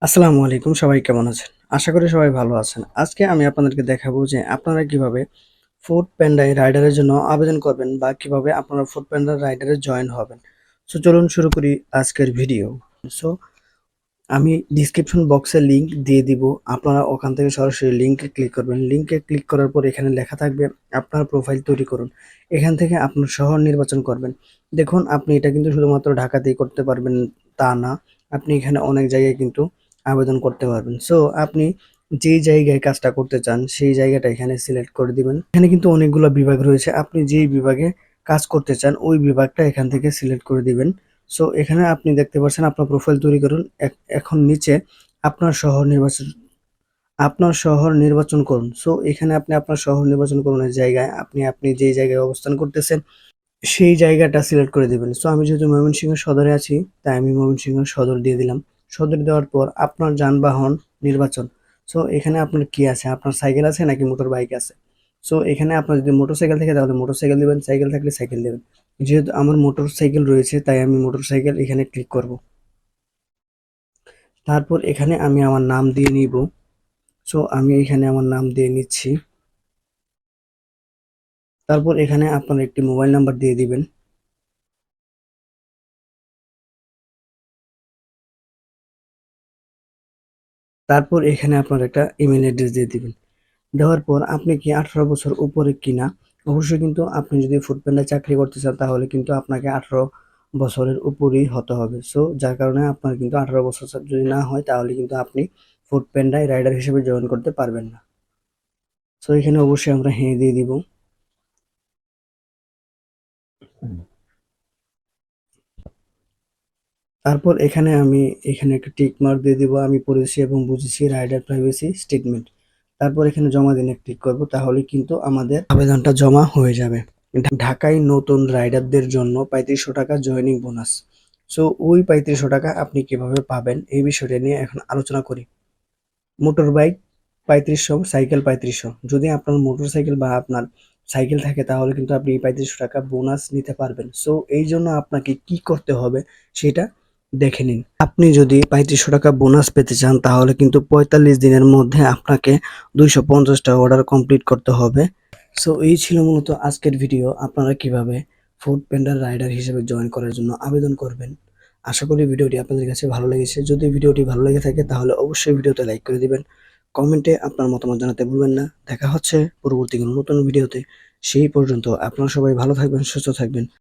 আসসালামু আলাইকুম। সবাই কেমন আছেন? আশা করি সবাই ভালো আছেন। আজকে আমি আপনাদেরকে দেখাবো যে আপনারা কিভাবে ফুডপান্ডায় রাইডারের জন্য আবেদন করবেন বা কিভাবে আপনারা ফুডপান্ডা রাইডারে জয়েন হবেন। সো চলুন শুরু করি আজকের ভিডিও। সো আমি ডিসক্রিপশন বক্সে লিংক দিয়ে দিব। আপনারা ওখান থেকে সরাসরি লিংকে ক্লিক করবেন। লিংকে ক্লিক করার পর এখানে লেখা থাকবে আপনার প্রোফাইল তৈরি করুন। এখান থেকে আপনার শহর নির্বাচন করবেন। দেখুন আপনি এটা কিন্তু শুধুমাত্র ঢাকাতেই করতে পারবেন তা না। আপনি এখানে অনেক জায়গায় কিন্তু আবেদন করতে পারবেন। সো আপনি যেই জায়গায় কাজটা করতে চান সেই জায়গাটা এখানে সিলেক্ট করে দিবেন। এখানে কিন্তু অনেকগুলো বিভাগ রয়েছে। আপনি যেই বিভাগে কাজ করতে চান ওই বিভাগটা এখান থেকে সিলেক্ট করে দিবেন। সো এখানে আপনি দেখতে পাচ্ছেন আপনার প্রোফাইল তৈরি করুন। এখন নিচে আপনার শহর নির্বাচন করুন। সো এখানে আপনি আপনার শহর নির্বাচন করুন এর জায়গায় আপনি যেই জায়গায় অবস্থান করতেছেন সেই জায়গাটা সিলেক্ট করে দিবেন। সো আমি যেহেতু ময়মনসিংহ সদরে আছি তাই আমি ময়মনসিংহ সদর দিয়ে দিলাম। সদর দেওয়ার পর আপনার যানবাহন নির্বাচন। সো এখানে আপনার কি আছে? আপনার সাইকেল আছে নাকি মোটর বাইক আছে? সো এখানে আপনার যদি মোটরসাইকেল থাকে তাহলে মোটরসাইকেল দিবেন, সাইকেল থাকলে সাইকেল দিবেন। যেহেতু আমার মোটরসাইকেল রয়েছে তাই আমি মোটরসাইকেল এখানে ক্লিক করব। তারপর এখানে আমি আমার নাম দিয়ে নিব। সো আমি এখানে আমার নাম দিয়ে নিচ্ছি। তারপর এখানে আপনার একটি মোবাইল নাম্বার দিয়ে দিবেন। তারপর এখানে আপনার একটা ইমেল অ্যাড্রেস দিয়ে দিবেন। দেওয়ার পর আপনি কি 18 বছর উপরে কিনা? অবশ্যই কিন্তু আপনি যদি ফুডপান্ডা চাকরি করতে চান তাহলে কিন্তু আপনাকে 18 বছরের উপরেই হতে হবে। সো যার কারণে আপনার কিন্তু 18 বছর যদি না হয় তাহলে কিন্তু আপনি ফুডপান্ডায় রাইডার হিসেবে জয়েন করতে পারবেন না। সো এখানে অবশ্যই আমরা হ্যাঁ দিয়ে দিব। তারপর এখানে একটা টিক মার্ক দিয়ে দিব। আমি পড়েছি এবং বুঝেছি রাইডার প্রাইভেসি স্টেটমেন্ট। তারপর এখানে জমা দিনে ক্লিক করব। তাহলে কিন্তু আমাদের আবেদনটা জমা হয়ে যাবে। ঢাকায় নতুন রাইডারদের জন্য ৩৫০০ টাকা জয়েনিং বোনাস। সো ওই ৩৫০০ টাকা আপনি কিভাবে পাবেন এই বিষয়টা নিয়ে এখন আলোচনা করি। Motor bike ৩৫০০, cycle ৩৫০০। যদি আপনার মোটরসাইকেল বা আপনার সাইকেল থাকে তাহলে কিন্তু আপনি এই ৩৫০০ টাকা বোনাস নিতে পারবেন। সো এই জন্য আপনাকে কি করতে হবে সেটা দেখে নিন। আপনি যদি ৩৫০০ টাকা বোনাস পেতে চান তাহলে কিন্তু ৪৫ দিনের মধ্যে আপনাকে ২৫০টা অর্ডার কমপ্লিট করতে হবে। সো এই ছিল মূলত আজকের ভিডিও। আপনারা কিভাবে ফুডপান্ডা রাইডার হিসেবে জয়েন করার জন্য আবেদন করবেন। আশা করি ভিডিওটি আপনাদের কাছে ভালো লেগেছে। যদি ভিডিওটি ভালো লেগে থাকে তাহলে অবশ্যই ভিডিওতে লাইক করে দিবেন। কমেন্টে আপনার মতামত জানাতে ভুলবেন না। দেখা হচ্ছে পরবর্তী কোনো নতুন ভিডিওতে। সেই পর্যন্ত আপনারা সবাই ভালো থাকবেন, সুস্থ থাকবেন।